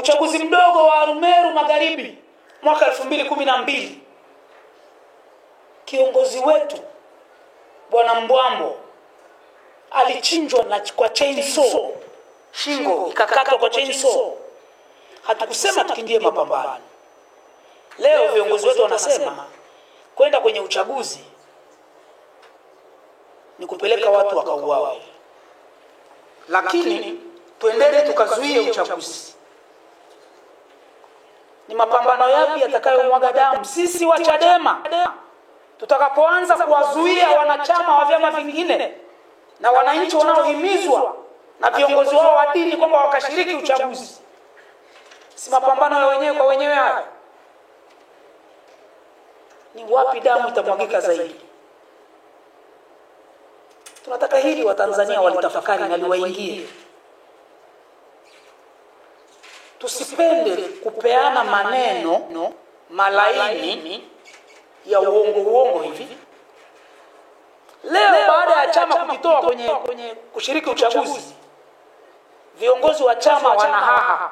uchaguzi mdogo wa Arumeru Magharibi mwaka 2012, kiongozi wetu Bwana Mbwambo alichinjwa kwa chainsaw, shingo ikakatwa kwa chainsaw. Hatukusema tukimbie mapambano. Leo viongozi wetu wanasema kwenda kwenye uchaguzi ni kupeleka watu wakauawa. Lakini tuendelee tukazuie uchaguzi. Ni mapambano yapi yatakayomwaga damu? Sisi wa Chadema tutakapoanza kuwazuia wanachama wa vyama vingine na wananchi wanaohimizwa na viongozi wao wa dini kwamba wakashiriki uchaguzi, si mapambano ya wenyewe kwa wenyewe haya? Ni wapi damu itamwagika zaidi? Tunataka hili Watanzania walitafakari na liwaingie. Tusipende kupeana maneno malaini ya uongo hivi. Leo baada ya chama kujitoa kwenye kushiriki uchaguzi, viongozi wa chama wanahaha,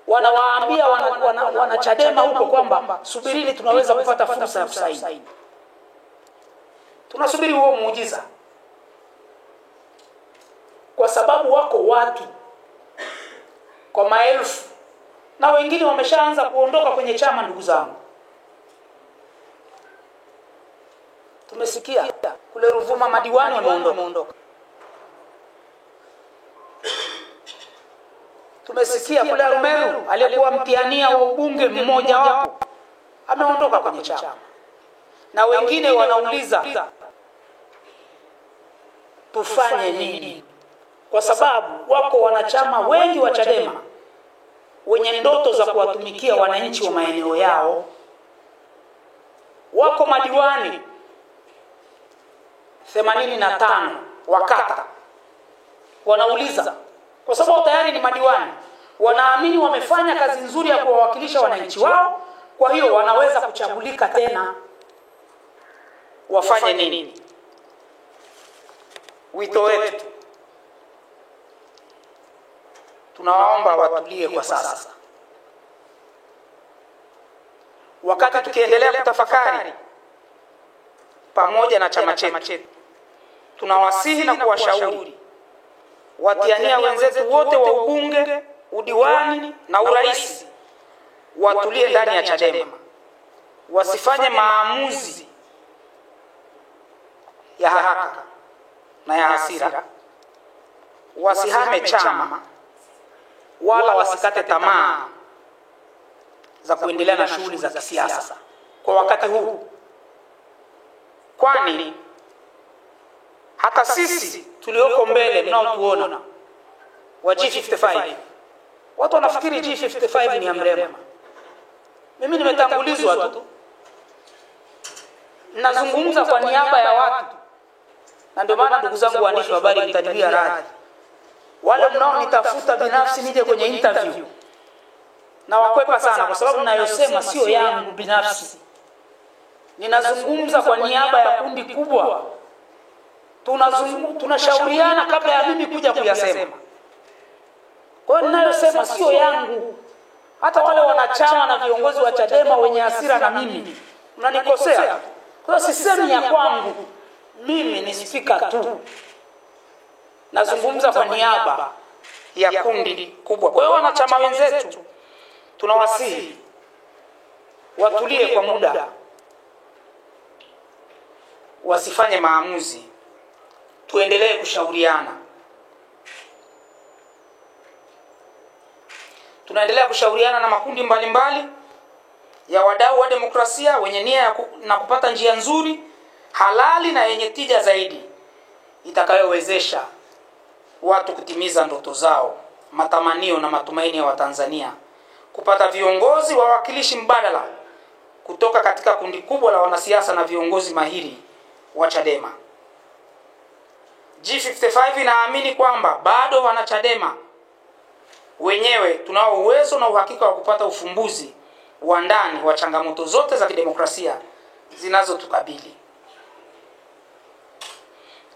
wanawaambia wana Chadema huko kwamba subirini, tunaweza kupata fursa ya kusaini. Tunasubiri huo muujiza, kwa sababu wako watu kwa maelfu na wengine wameshaanza kuondoka kwenye chama. Ndugu zangu, tumesikia kule Ruvuma madiwani wameondoka. Tumesikia kule Arumeru aliyekuwa mtiania wa ubunge mmoja wapo ameondoka kwenye chama. Na wengine wanauliza tufanye nini? Kwa sababu wako wanachama wengi wa Chadema wenye ndoto za kuwatumikia wananchi wa maeneo yao. Wako madiwani 85 wakata wanauliza, kwa sababu tayari ni madiwani, wanaamini wamefanya kazi nzuri ya kuwawakilisha wananchi wao, kwa hiyo wanaweza kuchagulika tena. Wafanye nini? Wito wetu, tunawaomba watulie kwa sasa. Wakati tukiendelea kutafakari pamoja na chama chetu, tunawasihi na kuwashauri watiania wenzetu wote wa ubunge, udiwani na urais watulie ndani ya Chadema, wasifanye maamuzi ya haraka na ya hasira, wasihame chama wala wasikate tamaa za kuendelea na shughuli za kisiasa kwa wakati huu. Kwani hata sisi tulioko mbele mnaotuona wa G55, watu wanafikiri G55 ni Mrema. Mimi nimetangulizwa tu, nazungumza kwa niaba ya watu, na ndio maana ndugu zangu waandishi wa habari mtanilia radhi. Wale mnaonitafuta binafsi nije kwenye interview na wakwepa sana, kwa sababu ninayosema sio yangu binafsi. Ninazungumza kwa niaba ya kundi kubwa. Tunashauriana kabla ya mimi kuja kuyasema. Kwa hiyo ninayosema sio yangu. Hata wale wanachama na viongozi wa Chadema wenye hasira na mimi mnanikosea. Kwa hiyo sisemi ya kwangu, mimi ni spika tu. Nazungumza kwa niaba ya kundi kubwa. Kwa hiyo wanachama wenzetu tunawasihi watulie kwa muda, wasifanye maamuzi, tuendelee kushauriana. Tunaendelea kushauriana na makundi mbalimbali ya wadau wa demokrasia wenye nia na kupata njia nzuri, halali na yenye tija zaidi itakayowezesha watu kutimiza ndoto zao, matamanio na matumaini ya Watanzania, kupata viongozi wawakilishi mbadala kutoka katika kundi kubwa la wanasiasa na viongozi mahiri wa Chadema. G55 inaamini kwamba bado wana Chadema wenyewe tunao uwezo na uhakika wa kupata ufumbuzi wa ndani wa changamoto zote za kidemokrasia zinazotukabili.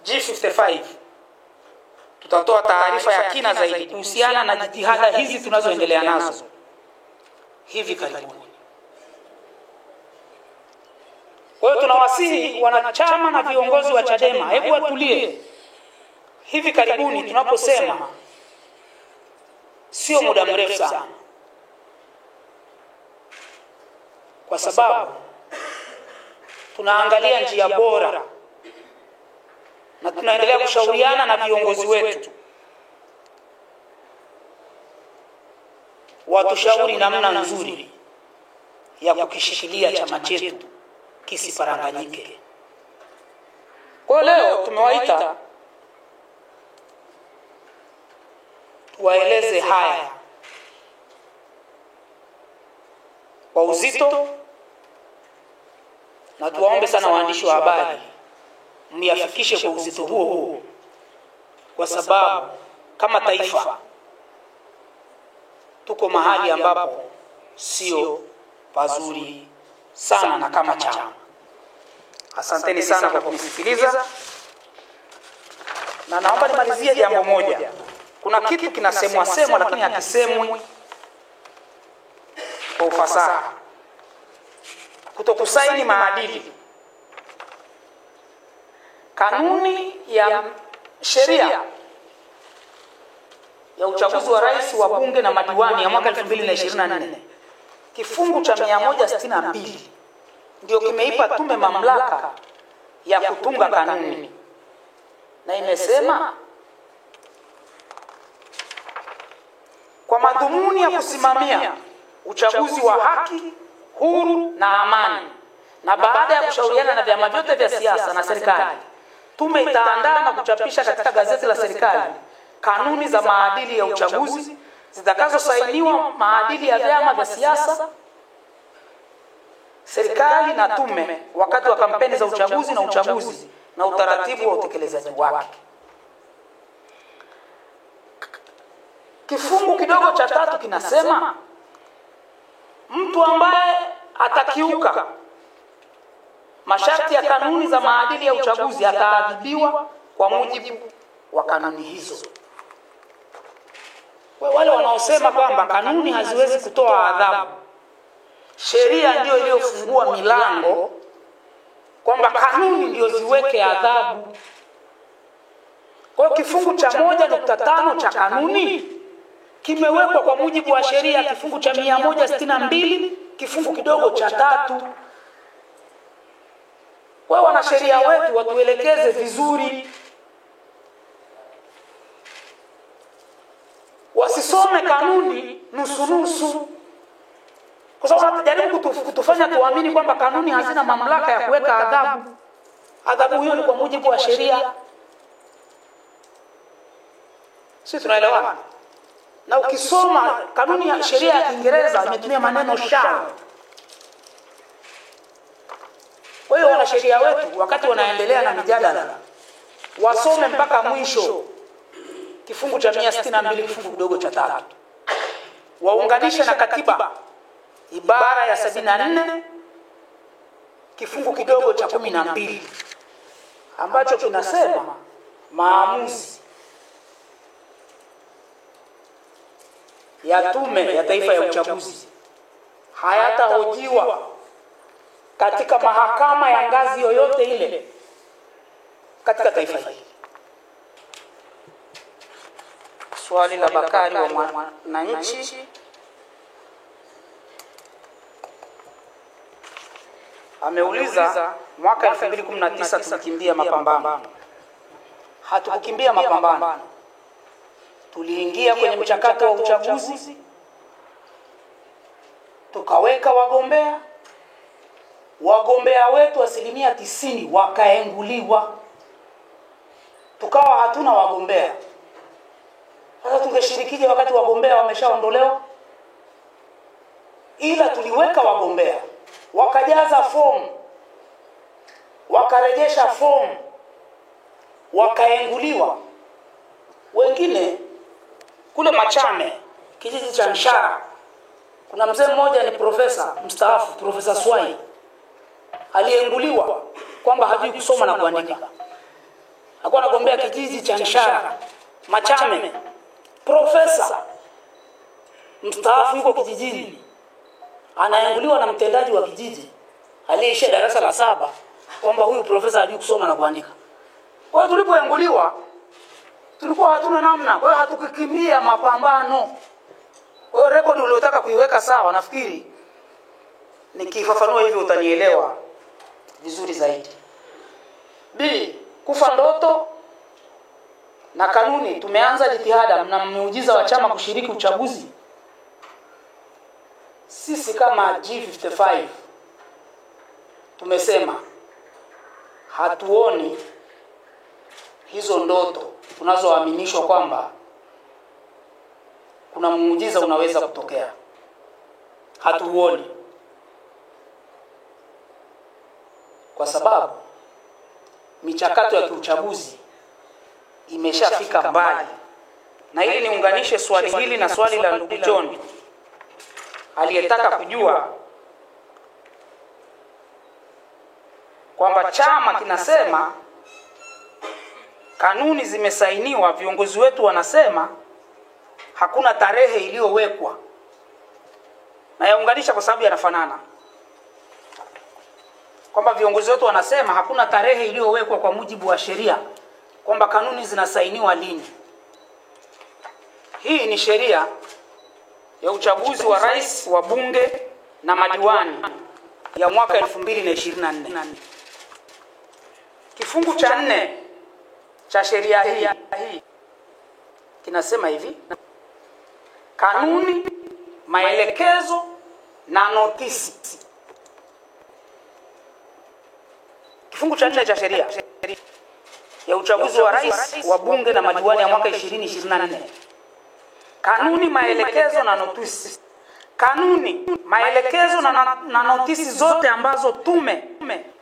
G55 tutatoa taarifa ya kina zaidi kuhusiana na jitihada hizi tunazoendelea nazo hivi karibuni. Kwa hiyo tunawasihi wanachama na viongozi wa Chadema, hebu watulie. Hivi karibuni tunaposema sio muda mrefu sana, kwa sababu tunaangalia njia bora na tunaendelea kushauriana na viongozi wetu watushauri namna nzuri ya kukishikilia chama chetu kisiparanganyike. Kwa leo tumewaita tuwaeleze haya kwa uzito, na tuwaombe sana waandishi wa habari myafikishe kwa uzito huo, kwa sababu kama taifa tuko mahali ambapo sio pazuri sana na kama chama. Asanteni sana kwa kunisikiliza, na naomba nimalizie jambo moja. Kuna kitu kinasemwa lakini hakisemwi kwa ufasaha: kutokusaini maadili. Kanuni ya sheria ya uchaguzi wa rais, wa bunge na madiwani ya mwaka 2024 kifungu cha 162 ndio kimeipa tume mamlaka ya kutunga kanuni, na imesema kwa madhumuni ya kusimamia uchaguzi wa haki, huru na amani, na baada ya kushauriana na vyama vyote vya siasa na serikali, tume itaandaa na kuchapisha katika gazeti la serikali kanuni za maadili ya uchaguzi zitakazosainiwa maadili ya vyama vya siasa, serikali na tume wakati wa kampeni za uchaguzi na utaratibu wa utekelezaji wake. Kifungu kidogo cha 3 kinasema mtu ambaye atakiuka masharti ya kanuni za maadili ya uchaguzi ataadhibiwa kwa mujibu wa kanuni hizo. Wale wanaosema kwamba kanuni haziwezi kutoa adhabu, sheria ndio iliyofungua milango kwamba kanuni ndio ziweke adhabu. Kwa hiyo kifungu cha 1.5 cha kanuni kimewekwa kwa mujibu wa sheria kifungu cha 162 kifungu kidogo cha 3. Kwa wanasheria wetu watuelekeze vizuri, wasisome kanuni nusu, kwa sababu wanajaribu kutufanya tuamini kwamba kanuni hazina mamlaka ya kuweka adhabu. Adhabu hiyo ni kwa mujibu wa sheria. Sisi tunaelewana? Na ukisoma kanuni ya sheria ya Kiingereza imetumia maneno shall. Kwa hiyo wanasheria wetu wakati wanaendelea na mijadala wasome mpaka mwisho kifungu cha 162 kifungu kidogo cha 3, waunganishe na katiba ibara ya 74 kifungu kidogo cha 12 ambacho kinasema maamuzi ya Tume ya Taifa ya Uchaguzi hayatahojiwa katika mahakama ya ngazi yoyote ile katika taifa hili. Swali la Bakari wa Mwananchi ameuliza, mwaka 2019 tulikimbia mapambano. Hatukukimbia mapambano, tuliingia kwenye mchakato wa uchaguzi, tukaweka wagombea wetu 90% wakaenguliwa, tukawa hatuna wagombea. Sasa tungeshirikije wakati wagombea wameshaondolewa? Ila tuliweka wagombea, wakajaza fomu, wakarejesha fomu, wakaenguliwa. Wengine kule Machame, kijiji cha Nshara, kuna mzee mmoja ni profesa mstaafu, Profesa Swai, alienguliwa kwamba hajui kusoma na kuandika. Alikuwa anagombea kijiji cha Nshara, Machame, profesa mstaafu yuko kijijini, anaanguliwa na mtendaji wa kijiji aliyeisha darasa la 7 kwamba huyu profesa hajui kusoma na kuandika. Kwa hiyo tulipoanguliwa tulikuwa hatuna namna, kwa hiyo hatukikimbia mapambano. Kwa hiyo rekodi uliotaka kuiweka sawa, nafikiri nikifafanua hivyo utanielewa vizuri zaidi. B, kufa ndoto na kanuni. Tumeanza jitihada na muujiza wa chama kushiriki uchaguzi. Sisi kama G55 tumesema hatuoni hizo ndoto tunazoaminishwa kwamba kuna muujiza unaweza kutokea. Hatuoni, kwa sababu michakato ya kiuchaguzi imeshafika mbali. Na ili niunganishe swali hili na swali la ndugu John aliyetaka kujua kwamba chama kinasema kanuni zimesainiwa, viongozi wetu wanasema hakuna tarehe iliyowekwa. Na yaunganisha kwa sababu yanafanana, kwamba viongozi wetu wanasema hakuna tarehe iliyowekwa kwa mujibu wa sheria kwamba kanuni zinasainiwa lini. Hii ni sheria ya uchaguzi wa rais, wa bunge na madiwani ya mwaka 2024. Kifungu cha 4 cha sheria hii kinasema hivi: kanuni, maelekezo na notisi. Kifungu cha 4 cha sheria ya uchaguzi wa rais, wa bunge na madiwani ya mwaka 2024. Kanuni, maelekezo na notisi. Kanuni, maelekezo na notisi zote ambazo tume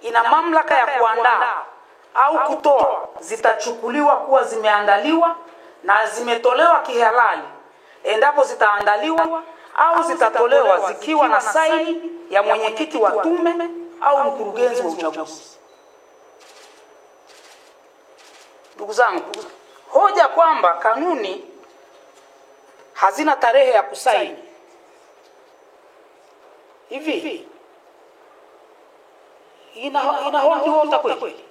ina mamlaka ya kuandaa au kutoa zitachukuliwa kuwa zimeandaliwa na zimetolewa kihalali endapo zitaandaliwa au zitatolewa zikiwa na saini ya mwenyekiti wa tume au mkurugenzi wa uchaguzi. Ndugu zangu, hoja kwamba kanuni hazina tarehe ya kusaini hivi inahoji wote kweli?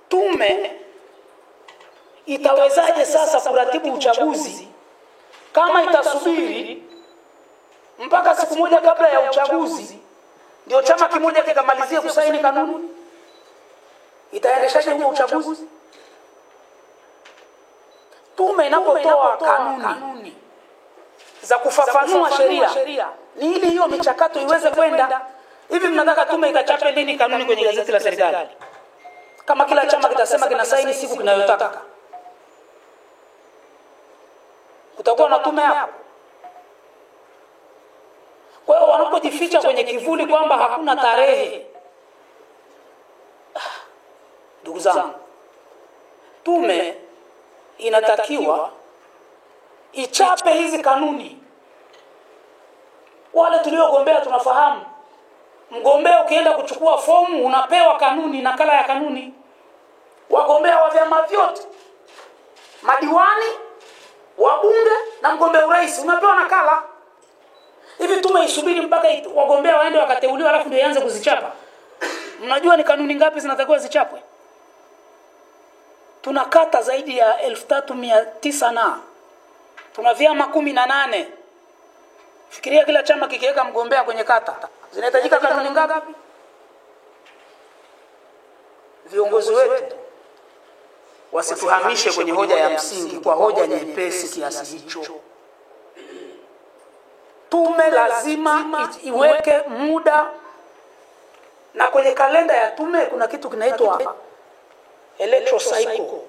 Tume itawezaje sasa kuratibu uchaguzi kama itasubiri mpaka siku moja kabla ya uchaguzi ndio chama kimoja kikamalizia kusaini kanuni? Itaendeshaje huo uchaguzi? Tume inapotoa kanuni za kufafanua sheria ni ili hiyo michakato iweze kwenda. Hivi mnataka tume ikachape lini kanuni kwenye gazeti la serikali? Kama kila chama kitasema kinasaini siku kinayotaka, utakuwa na tume hapo? Kwa hiyo wanapojificha kwenye kivuli kwamba hakuna tarehe, ndugu zangu, tume inatakiwa ichape hizi kanuni. Wale tuliogombea tunafahamu, mgombea ukienda kuchukua fomu unapewa kanuni, nakala ya kanuni. Wagombea wa vyama vyote, madiwani, wabunge na mgombea urais unapewa nakala. Hivi tume isubiri mpaka wagombea waende wakateuliwa alafu ndio ianze kuzichapa? Mnajua ni kanuni ngapi zinatakiwa zichapwe? Tunakata zaidi ya 3900 na tuna vyama 18. Fikiria kila chama kikiweka mgombea kwenye kata, zinahitajika kanuni ngapi? Viongozi wetu wasituhamishe kwenye hoja ya msingi kwa hoja nyepesi kiasi hicho. Tume lazima iweke muda, na kwenye kalenda ya tume kuna kitu kinaitwa electoral cycle,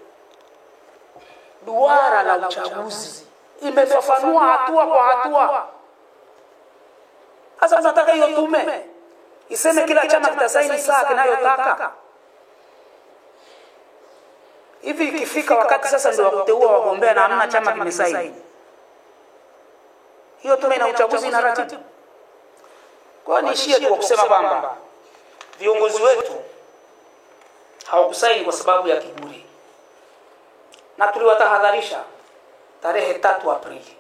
duara la uchaguzi. Imefafanua hatua kwa hatua. Sasa nataka hiyo tume iseme kila chama kitasaini saa kinayotaka. Hivi ikifika wakati sasa ndio wakuteua wagombea na hamna chama kimesaini, hiyo tume ina uchaguzi na ratiba? Kwa nini ishie tu kusema kwamba viongozi wetu hawakusaini kwa sababu ya kiburi? na tuliwatahadharisha tarehe 3 Aprili.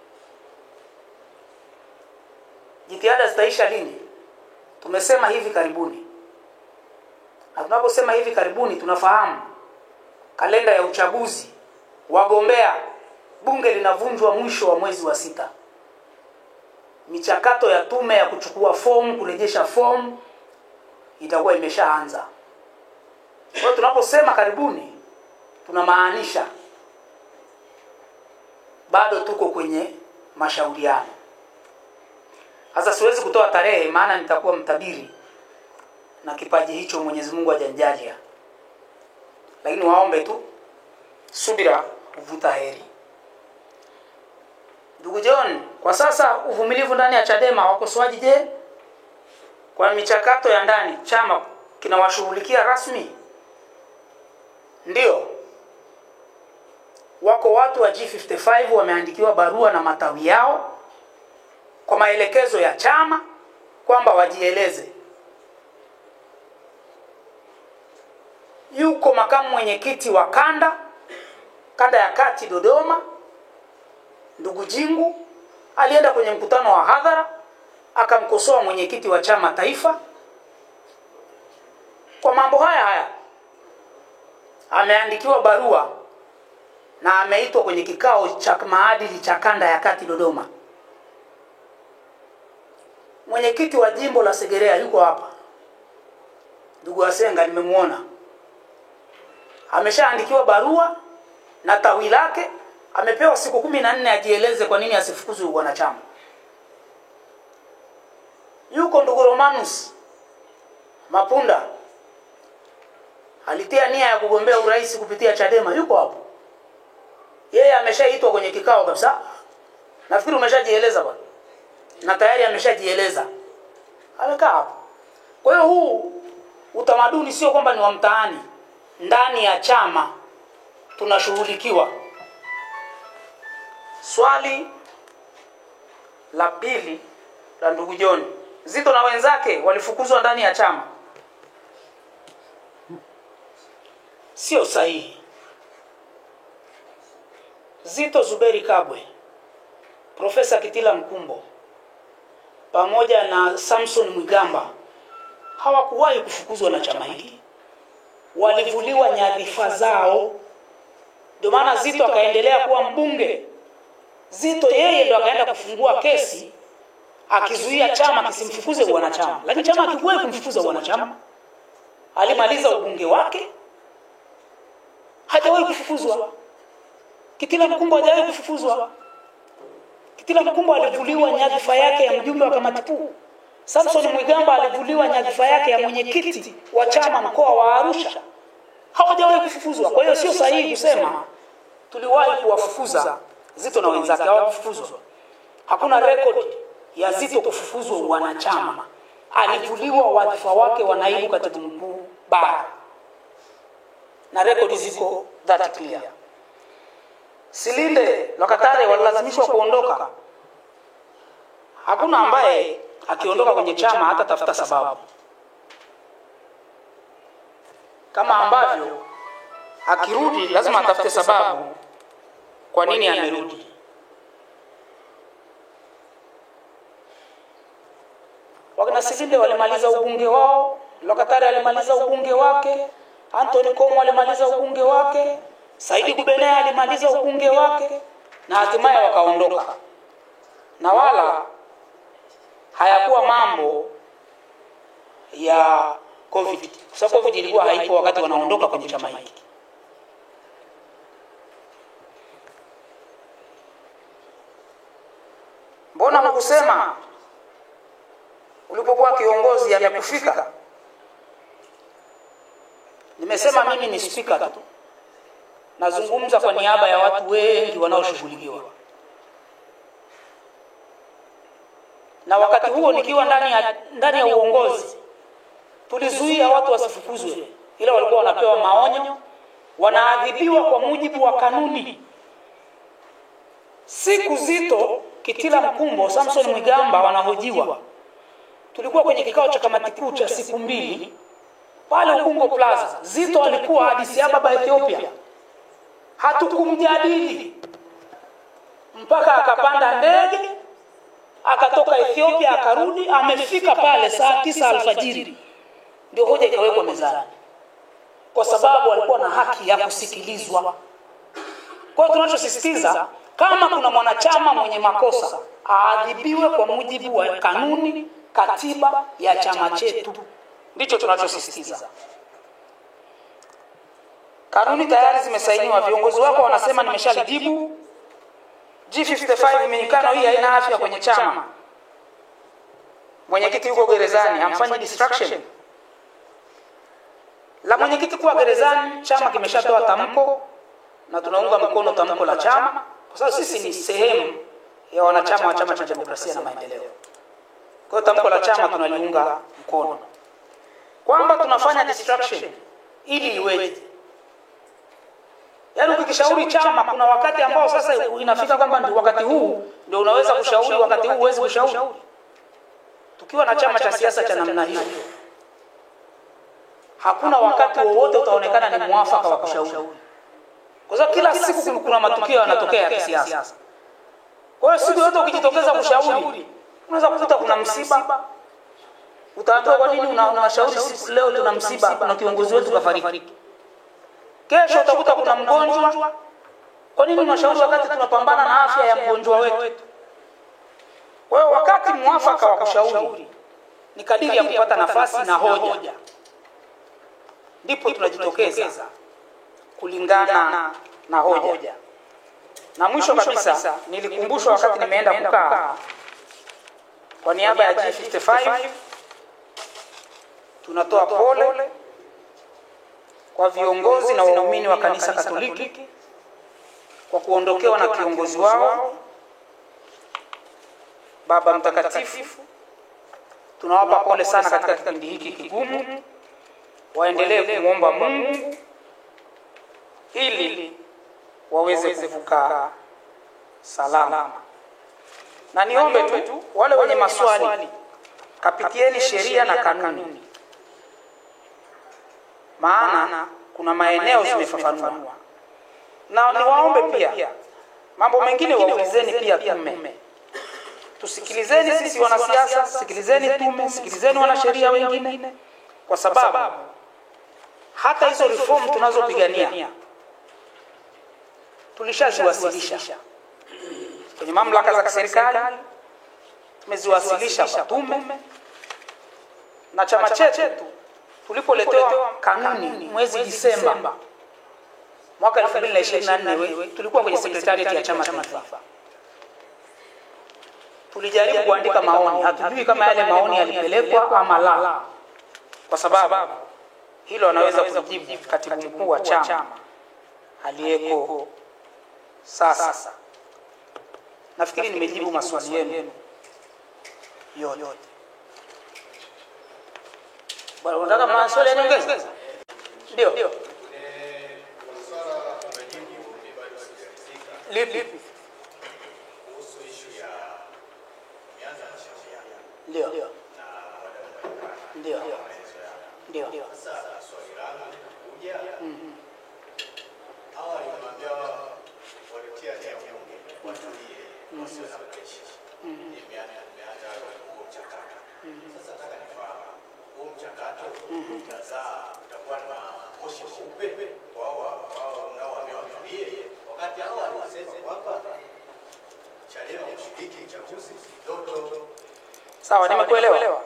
Jitihada zitaisha lini? Tumesema hivi karibuni. Na tunaposema hivi karibuni tunafahamu kalenda ya uchaguzi, wagombea, bunge linavunjwa mwisho wa mwezi wa 6. Michakato ya tume ya kuchukua fomu, kurejesha fomu itakuwa imeshaanza. Kwa hiyo tunaposema karibuni tunamaanisha bado tuko kwenye mashauriano. Sasa siwezi kutoa tarehe maana nitakuwa mtabiri na kipaji hicho Mwenyezi Mungu hajanijalia. Lakini waombe tu subira uvuta heri. Ndugu John, kwa sasa uvumilivu ndani ya Chadema, wakosoaji je? Kwa michakato ya ndani chama kinawashughulikia rasmi? Ndio. Wako watu wa G55 wameandikiwa barua na matawi yao kwa maelekezo ya chama kwamba wajieleze. Yuko makamu mwenyekiti wa kanda ya kati Dodoma, ndugu Jingu, alienda kwenye mkutano wa hadhara akamkosoa mwenyekiti wa chama taifa kwa mambo haya. Ameandikiwa barua na ameitwa kwenye kikao cha maadili cha kanda ya kati Dodoma. Mwenyekiti wa jimbo la Segerea yuko hapa, ndugu Asenga, nimemuona. Ameshaandikiwa barua na tawi lake, amepewa siku 14 ajieleze kwa nini asifukuzwe wanachama. Yuko ndugu Romanus Mapunda, alitia nia ya kugombea urais kupitia Chadema, yuko hapo. Yeye ameshaitwa kwenye kikao kabisa. Nafikiri umeshajieleza bwana. Na tayari ameshajieleza. Amekaa hapo. Kwa hiyo huu utamaduni sio kwamba ni wa mtaani. Ndani ya chama tunashughulikiwa. Swali la pili la ndugu John, Zito na wenzake walifukuzwa ndani ya chama. Sio sahihi. Zito Zuberi Kabwe, Profesa Kitila Mkumbo pamoja na Samson Mwigamba hawakuwahi kufukuzwa na chama hiki. Walivuliwa nyadhifa zao. Ndio maana Zito akaendelea kuwa mbunge. Zito yeye ndo akaenda kufungua kesi akizuia chama kisimfukuze wanachama. Lakini chama hakikuwahi kumfukuza wanachama. Alimaliza ubunge wake, hajawahi kufukuzwa. Kitila Mkumbo hajawahi kufukuzwa. Kitila Mkumbo alivuliwa nyadhifa yake ya mjumbe wa kamati kuu. Samson Mwigamba alivuliwa nyadhifa yake ya mwenyekiti wa chama mkoa wa Arusha. Hawajawahi kufukuzwa. Kwa hiyo sio sahihi kusema tuliwahi kuwafukuza Zito na wenzake. Hawakufukuzwa. Hakuna rekodi ya Zito kufukuzwa wanachama. Alivuliwa wadhifa wake wa naibu katibu mkuu bara. Na rekodi ziko that clear. Silinde Lokatare walilazimishwa kuondoka. Hakuna ambaye akiondoka kwenye chama hata tafuta sababu. Kama ambavyo akirudi lazima atafute sababu kwa nini amerudi. Wakina Silinde walimaliza ubunge wao, Lokatare alimaliza ubunge wake, Anthony Komo alimaliza ubunge wake, Saidi Kubenea alimaliza ubunge wake, na hatimaye wakaondoka. Na wala hayakuwa mambo ya COVID. Kwa sababu COVID ilikuwa haipo wakati wanaondoka kwenye chama hiki. Mbona mkusema ulipokuwa kiongozi ya kufika? Nimesema mimi ni speaker tu. Nazungumza kwa niaba ya watu wengi wanaoshughulikiwa. Na wakati huo nikiwa ndani ya uongozi tulizuia watu wasifukuzwe, ila walikuwa wanapewa maonyo, wanaadhibiwa kwa mujibu wa kanuni. Siku Zito, Kitila Mkumbo, Samson Mwigamba wanahojiwa, tulikuwa kwenye kikao cha kamati kuu cha siku 2 pale Ubungo Plaza. Zito alikuwa Addis Ababa, Ethiopia. hatukumjadili mpaka akapanda ndege akatoka Ethiopia akarudi, amefika pale saa 9 alfajiri ndio hoja ikawekwa mezani, kwa sababu alikuwa na haki ya kusikilizwa. Kwa hiyo tunachosisitiza, kama kuna mwanachama mwenye makosa aadhibiwe kwa mujibu wa kanuni, katiba ya chama chetu. Ndicho tunachosisitiza. Kanuni tayari zimesainiwa, viongozi wako wanasema nimeshalijibu. G55 minyikano hii haina afya kwenye chama. Mwenyekiti yuko gerezani, hamfanyi distraction. La mwenyekiti kuwa gerezani, chama kimeshatoa tamko na tunaunga mkono tamko la chama, kwa sababu sisi ni sehemu ya wanachama wa Chama cha Demokrasia na Maendeleo. Kwa hiyo tamko la chama tunaliunga mkono. Kwamba tunafanya distraction ili iweje? Yaani ukikishauri chama, kuna wakati ambao sasa inafika kwamba ndio wakati huu ndio unaweza kushauri, wakati huu huwezi kushauri. Tukiwa na chama cha siasa cha namna hiyo, hakuna wakati wowote utaonekana ni muafaka wa kushauri. Kwa sababu kila siku kuna matukio yanatokea ya kisiasa. Kwa hiyo siku yote ukijitokeza kushauri, unaweza kukuta kuna msiba. Utaambiwa kwa nini unashauri leo tuna msiba, kuna kiongozi wetu kafariki. Kesho utakuta kuna mgonjwa. Kwa nini unashauri wakati tunapambana na afya ya mgonjwa wetu? Kwa hiyo wakati muafaka wa kushauri ni kadiri ya kupata nafasi na hoja, ndipo tunajitokeza kulingana na hoja. Na mwisho kabisa, nilikumbushwa wakati nimeenda kukaa kwa niaba ya G55, tunatoa pole kwa viongozi na waumini wa kanisa Katoliki kwa kuondokewa na kiongozi wao Baba Mtakatifu. Tunawapa pole sana katika kipindi hiki kigumu. Waendelee kumwomba Mungu ili waweze kuvuka salama. Na niombe tu wale wenye maswali, kapitieni sheria na kanuni, maana kuna maeneo zimefafanua. Na niwaombe pia mambo mengine waulizeni pia tume. Tusikilizeni sisi wanasiasa, sikilizeni tume, sikilizeni wanasheria wengine, kwa sababu hata hizo reform tunazopigania tulishaziwasilisha kwenye mamlaka za serikali, tumeziwasilisha kwa tume. Na chama chetu tulipoletewa kanuni mwezi Disemba mwaka 2024, tulikuwa kwenye secretariat ya chama taifa. Tulijaribu kuandika maoni, hatujui kama yale maoni yalipelekwa ama la, kwa sababu hilo anaweza kujibu katibu mkuu wa chama aliyeko sasa. Nafikiri nimejibu maswali yenu yote. Bwana, unataka maswali yanyongeza? Ndio. Lipi? Kuhusu issue ya mianza na sheria. Ndio. Sasa swali langu kuja. Hawa nikamwambia walitia nia Mungu watulie, wasio na pressure. Imeanza huo mchakato. Sasa nataka nifahamu huo mchakato utakuwa na moshi mweupe wao nao wamewatulie, wakati hao walisema kwamba Chadema mshiriki uchaguzi ndoto. Sawa, nimekuelewa.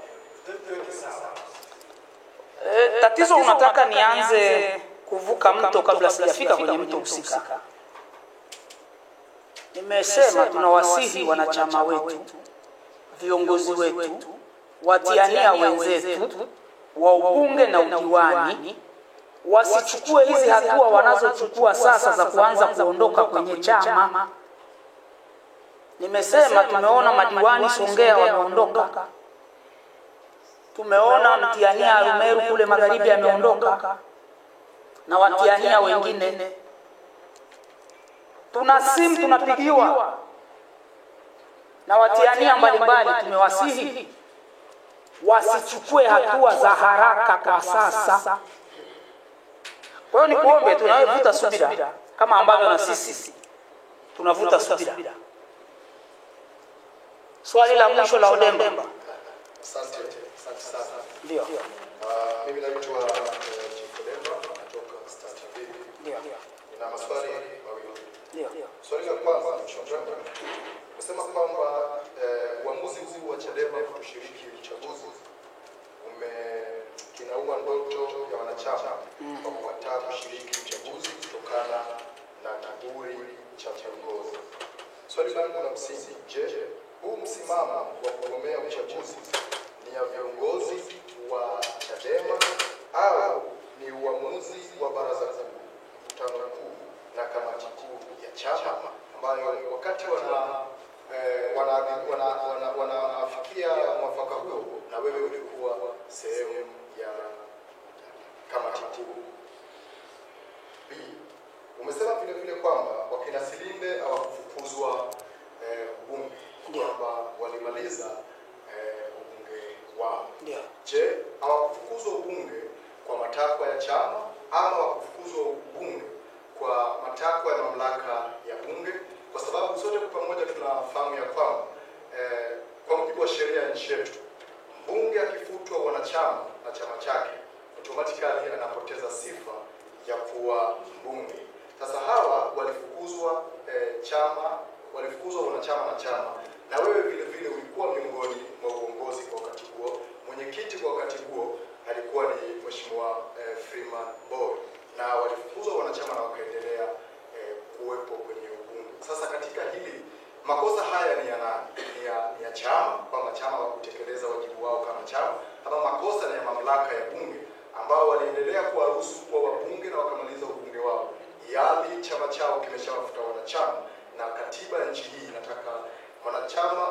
Tatizo unataka nianze kuvuka mto kabla sijafika kwenye mto husika. Nimesema tunawasihi wanachama wetu, viongozi wetu, watiania wenzetu wa ubunge na udiwani wasichukue hizi hatua wanazochukua sasa za kuanza kuondoka kwenye chama. Nimesema tumeona madiwani Songea wameondoka. Tumeona mtiania Arumeru kule magharibi ameondoka na watiania wengine. Tuna simu tunapigiwa na watiania mbalimbali. Tumewasihi wasichukue hatua za haraka kwa sasa. Kwa hiyo nikuombe, tunawevuta subira. kama ambavyo na sisi tunavuta subira. Swali la mwisho la Odemba. Asante sana. Ndio. Mimi naitwa Chief Odemba kutoka Star TV. Ndio. Nina maswali mawili. Ndio. Swali la kwanza, nasema kwamba uamuzi huu wa Chadema kushiriki uchaguzi kinaua ndoto ya wanachama kwa kukataa kushiriki uchaguzi kutokana na kiburi cha viongozi. Swali langu la msingi, je, huu msimamo wa kugombea uchaguzi ni ya viongozi wa Chadema au ni uamuzi wa baraza kuu, mkutano mkuu na kamati kuu ya chama ambayo wakati wanafikia mwafaka huo na wewe ulikuwa sehemu ya kamati kuu? B, umesema vile kwamba wakina Silinde hawakufukuzwa bunge, kwamba walimaliza ubunge wao. Je, hawakufukuzwa ubunge kwa matakwa ya chama ama hawakufukuzwa ubunge kwa matakwa ya mamlaka ya bunge? Kwa sababu sote kwa pamoja tunafahamu ya kwamba kwa mujibu wa sheria ya nchi yetu, mbunge akifutwa wanachama na chama chake automatically anapoteza sifa ya kuwa mbunge. Sasa hawa walifukuzwa walifukuzwa wanachama na chama, na wewe vile ulikuwa miongoni mwa uongozi kwa wakati huo. Mwenyekiti kwa wakati huo alikuwa ni Mheshimiwa Freeman Boy, na walifukuzwa wanachama na wakaendelea kuwepo kwenye ubunge. Sasa katika hili makosa haya ni ya nani? Ni ya chama, kwamba chama hawakutekeleza wajibu wao kama chama, ama makosa ni ya mamlaka ya bunge ambao waliendelea kuwaruhusu kuwa wabunge na wakamaliza ubunge wao, yali chama chao kimeshawafuta wanachama, na katiba ya nchi hii inataka wanachama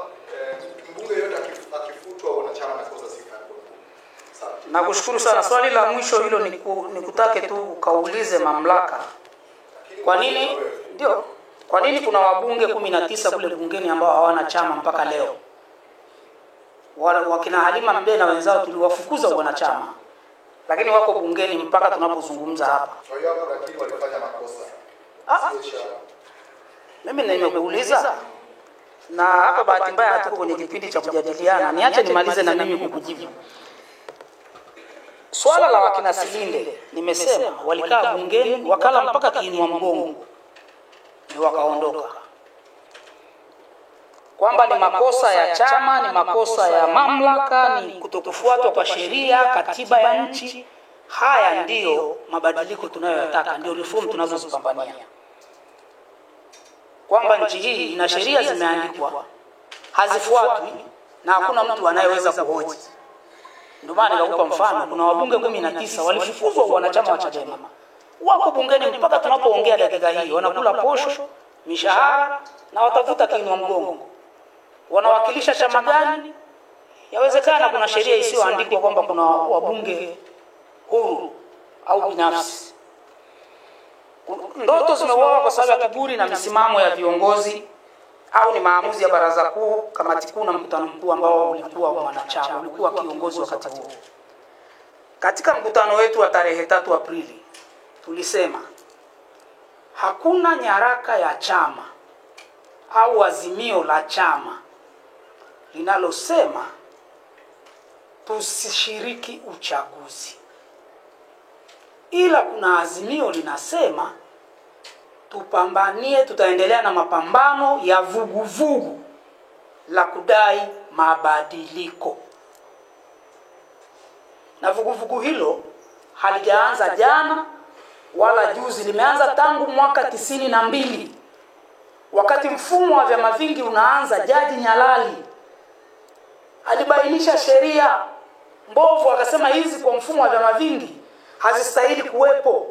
mbunge yote akifutwa wanachama na kosa sifa ya bunge. Nakushukuru sana. Swali la mwisho hilo nikutake tu ukaulize mamlaka. Kwa nini? Ndio. Kwa nini kuna wabunge 19 kule bungeni ambao hawana chama mpaka leo? Wakina Halima Mdee na wenzao tuliwafukuza wanachama, lakini wako bungeni mpaka tunapozungumza hapa. Kwa hiyo hapo lakini walifanya makosa. Mimi nimekuuliza, na hapa bahati mbaya hatuko kwenye kipindi cha kujadiliana. Niache nimalize na mimi kukujibu. Swala la wakina Silinde, nimesema walikaa bungeni wakala mpaka kiinua mgongo ndio wakaondoka. Kwamba ni makosa ya chama, ni makosa ya mamlaka, ni kutokufuatwa kwa sheria, katiba ya nchi. Haya ndiyo mabadiliko tunayoyataka, ndio reform tunazozipambania. Kwamba nchi hii ina sheria zimeandikwa, hazifuatwi na hakuna mtu anayeweza kuhoji. Ndio maana nikakupa mfano, kuna wabunge 19 walifukuzwa wanachama wa Chadema. Wako bungeni mpaka tunapoongea dakika hii, wanakula posho, mishahara na watafuta kiinua mgongo. Wanawakilisha chama gani? Yawezekana kuna sheria isiyoandikwa kwamba kuna wabunge huru au binafsi. Ndoto zimeuawa kwa sababu ya kiburi na misimamo ya viongozi, au ni maamuzi ya baraza kuu, kamati kuu na mkutano mkuu ambao ulikuwa mwanachama, ulikuwa kiongozi wakati huo. Katika mkutano wetu wa tarehe 3 Aprili tulisema hakuna nyaraka ya chama au azimio la chama linalosema tusishiriki uchaguzi, ila kuna azimio linasema tupambanie, tutaendelea na mapambano ya vuguvugu la kudai mabadiliko. Na vuguvugu hilo halijaanza jana wala juzi, limeanza tangu mwaka 92. Wakati mfumo wa vyama vingi unaanza, Jaji Nyalali alibainisha sheria mbovu, akasema hizi kwa mfumo wa vyama vingi hazistahili kuwepo.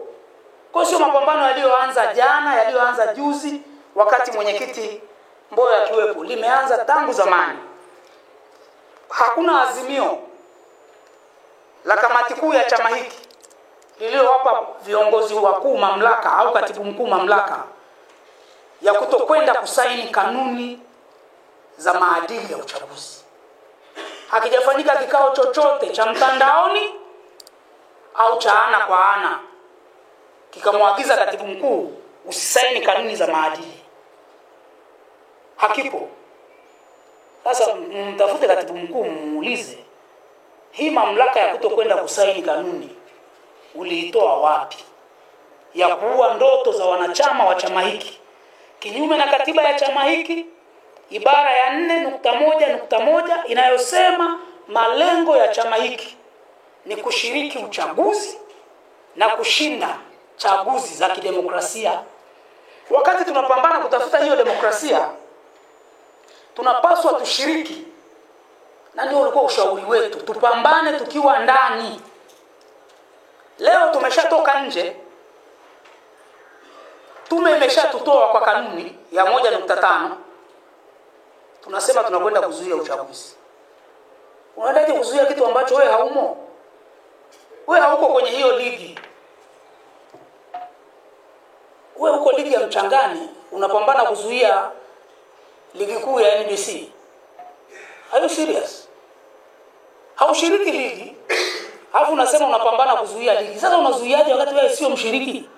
Kwa sio mapambano yaliyoanza jana, yaliyoanza juzi wakati mwenyekiti Mboya akiwepo, limeanza tangu zamani. Hakuna azimio la kamati kuu ya chama hiki lililowapa viongozi wakuu mamlaka au katibu mkuu mamlaka ya kutokwenda kusaini kanuni za maadili ya uchaguzi. Hakijafanyika kikao chochote cha mtandaoni au cha ana kwa ana kikamwagiza katibu mkuu usisaini kanuni za maadili. Hakipo. Sasa mtafute katibu mkuu muulize, hii mamlaka ya kutokwenda kusaini kanuni uliitoa wapi? Ya kuua ndoto za wanachama wa chama hiki kinyume na katiba ya chama hiki, ibara ya 4.1.1 inayosema malengo ya chama hiki ni kushiriki uchaguzi na kushinda chaguzi za kidemokrasia. Wakati tunapambana kutafuta hiyo demokrasia, tunapaswa tushiriki, na ndio ulikuwa ushauri wetu, tupambane tukiwa ndani. Leo tumeshatoka nje, tume imeshatutoa kwa kanuni ya 1.5, tunasema tunakwenda kuzuia uchaguzi. Unaendaje kuzuia kitu ambacho wewe haumo? Wewe hauko kwenye hiyo ligi. Wewe uko ligi ya mchangani, unapambana kuzuia ligi kuu ya NBC. Are you serious? Haushiriki ligi, alafu unasema unapambana kuzuia ligi. Sasa unazuiaje wakati wewe sio mshiriki?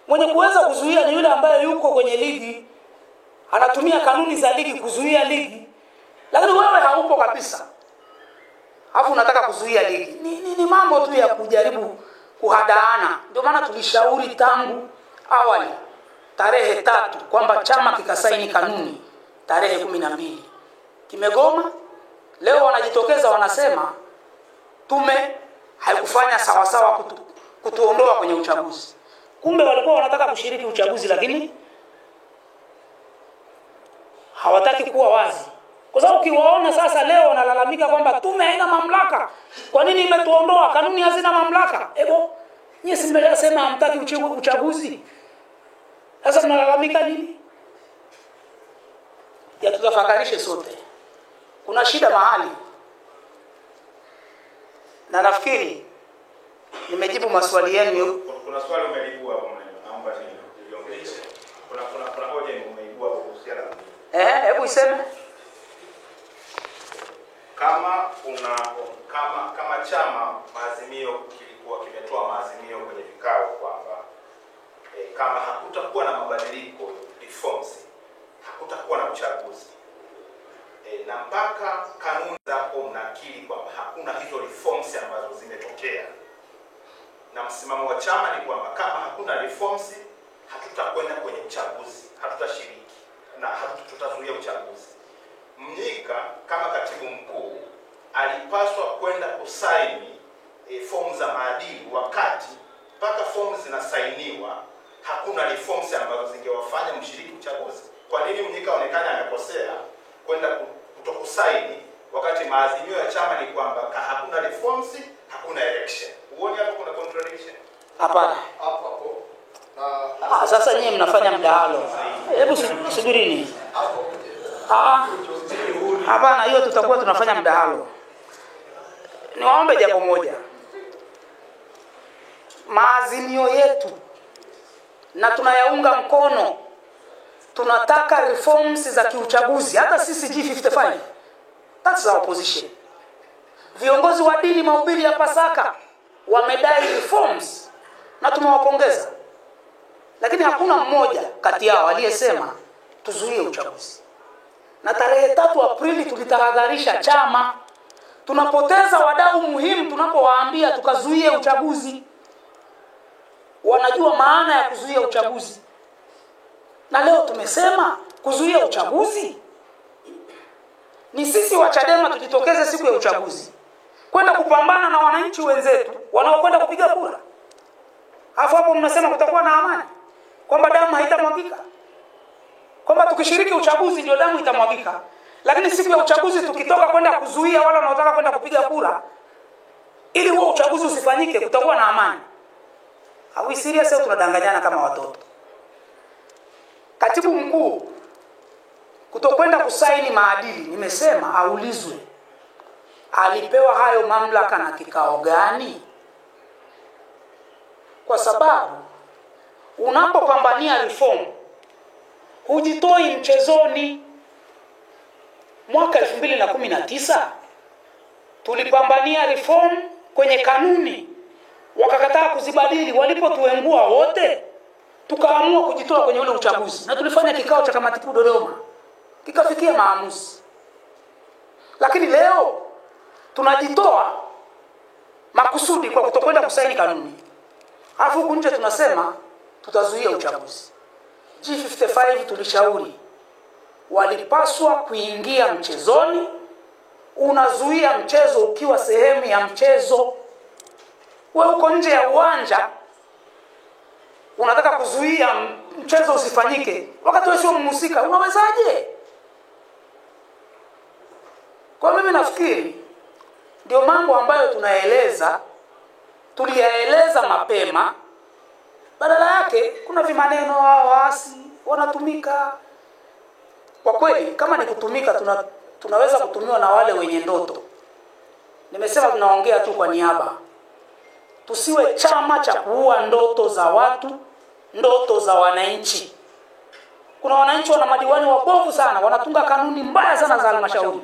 Mwenye kuweza kuzuia ni yule ambaye yuko kwenye ligi, anatumia kanuni za ligi kuzuia ligi. Lakini wewe haupo kabisa, alafu unataka kuzuia ligi. Ni mambo tu ya kujaribu kuhadaana. Ndio maana tulishauri tangu awali tarehe 3 kwamba chama kikasaini kanuni tarehe 12. Kimegoma. Leo wanajitokeza wanasema tume haikufanya sawa sawa kutuondoa kwenye uchaguzi. Kumbe walikuwa wanataka kushiriki uchaguzi, lakini hawataki kuwa wazi. Kwa sababu ukiwaona sasa leo wanalalamika kwamba tume haina mamlaka. Kwa nini imetuondoa? Kanuni hazina mamlaka. Ebo, nyinyi si mmesema hamtaki uchaguzi. Sasa mnalalamika nini? Ya tutafakarishe sote. Kuna shida mahali. Na nafikiri nimejibu maswali yenu. Kuna swali umejibu hapo, naomba niongeze. Kuna hoja umeibua kuhusiana na hebu iseme. Kama chama maazimio kilikuwa kimetoa maazimio kwenye vikao kwamba kama hakutakuwa na mabadiliko reforms, hakutakuwa na uchaguzi. Na mpaka kanuni zako mnakiri kwamba hakuna hizo reforms ambazo zimetokea. Na msimamo wa chama ni kwamba kama hakuna reforms, hatutakwenda kwenye uchaguzi, hatutashiriki na hatutazuia uchaguzi. Mnyika kama katibu mkuu alipaswa kwenda kusaini fomu za maadili, wakati mpaka fomu zinasainiwa hakuna reforms ambazo zingewafanya mshiriki uchaguzi. Kwa nini Mnyika aonekana amekosea kwenda kutokusaini wakati maazimio ya chama ni kwamba hakuna reforms, hakuna election? Uone hapo kuna contradiction? Hapana. Hapo. Sasa nyinyi mnafanya mdahalo. Hebu subirini. Hapana, hiyo tutakuwa tunafanya mdahalo. Niwaombe jambo moja. Maazimio yetu na tunayaunga mkono. Tunataka reforms za kiuchaguzi, hata sisi G55. That's our position. Viongozi wa dini mahubiri ya Pasaka wamedai reforms na tumewapongeza. Lakini hakuna mmoja kati yao aliyesema tuzuie uchaguzi. Na tarehe 3 Aprili tulitahadharisha chama, tunapoteza wadau muhimu tunapowaambia tukazuie uchaguzi. Wanajua maana ya kuzuia uchaguzi. Na leo tumesema kuzuia uchaguzi ni sisi wa Chadema tujitokeze siku ya uchaguzi kwenda kupambana na wananchi wenzetu wanaokwenda kupiga kura. Hapo mnasema kutakuwa na amani, kwamba damu haitamwagika, kwamba tukishiriki uchaguzi ndio damu itamwagika. Lakini siku ya uchaguzi tukitoka kwenda kuzuia wale wanaotaka kwenda kupiga kura ili huo uchaguzi usifanyike, kutakuwa na amani. Are we serious au tunadanganyana kama watoto? Katibu mkuu kutokwenda kusaini maadili, nimesema aulizwe alipewa hayo mamlaka na kikao gani? Kwa sababu unapopambania reform hujitoi mchezoni. Mwaka 2019 tulipambania reform kwenye kanuni, wakakataa kuzibadili. Walipotuengua wote tukaamua kujitoa kwenye ule uchaguzi, na tulifanya kikao cha kamati kuu Dodoma, kikafikia maamuzi. Lakini leo tunajitoa makusudi kwa kutokwenda kusaini kanuni, alafu huku nje tunasema tutazuia uchaguzi. G55 tulishauri walipaswa kuingia mchezoni. Unazuia mchezo ukiwa sehemu ya mchezo. Wewe uko nje ya uwanja unataka kuzuia mchezo usifanyike wakati wewe sio mhusika, unawezaje? Kwa mimi nafikiri ndio mambo ambayo tuliyaeleza mapema. Badala yake kuna vimaneno waasi wanatumika. Kwa kweli kama ni kutumika, tunaweza kutumiwa na wale wenye ndoto. Nimesema tunaongea tu kwa niaba. Tusiwe chama cha kuua ndoto za watu, ndoto za wananchi. Kuna wananchi wana madiwani wabovu sana, wanatunga kanuni mbaya sana za halmashauri.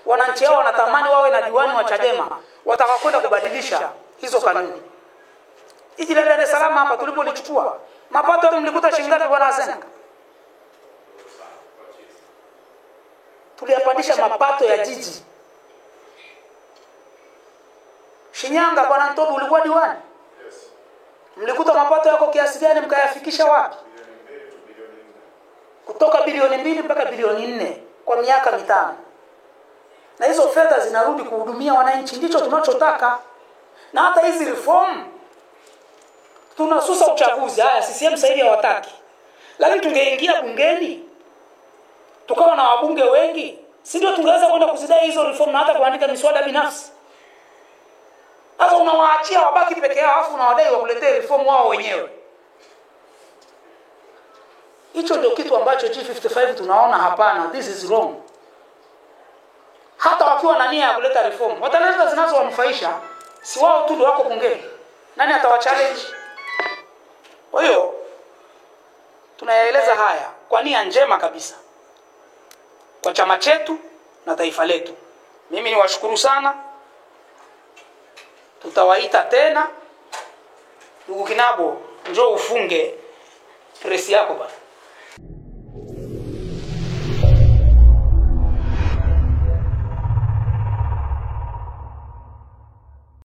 Wananchi hao wanatamani wawe na diwani wa Chadema, watakakwenda kubadilisha hizo kanuni. Jiji la Dar es Salaam hapa tulipolichukua, mapato mlikuta shilingi ngapi bwana Asenga? Tuliyapandisha mapato ya jiji. Shinyanga bwana Ntobu ulikuwa diwani. Mlikuta mapato yako kiasi gani, mkayafikisha wapi? Kutoka bilioni 2 mpaka bilioni 4 kwa miaka 5. Na hizo fedha zinarudi kuhudumia wananchi, ndicho tunachotaka. Na hata hizi reform tunasusa uchaguzi. Haya CCM sasa hivi hawataki. Lakini tungeingia bungeni tukawa na wabunge wengi, si ndio tungeweza kwenda kuzidai hizo reform na hata kuandika miswada binafsi. Sasa unawaachia wabaki peke yao afu unawadai wakuletee reform wao wenyewe. Hicho ndio kitu ambacho G55 tunaona hapana, this is wrong. Hata wakiwa na nia ya kuleta reform, wataleta zinazowanufaisha, si wao tu ndio wako bungeni. Nani atawachallenge? Kwa hiyo tunayaeleza haya kwa nia njema kabisa kwa chama chetu na taifa letu. Mimi niwashukuru sana. Tutawaita tena. Ndugu Kinabo, njoo ufunge press yako bana.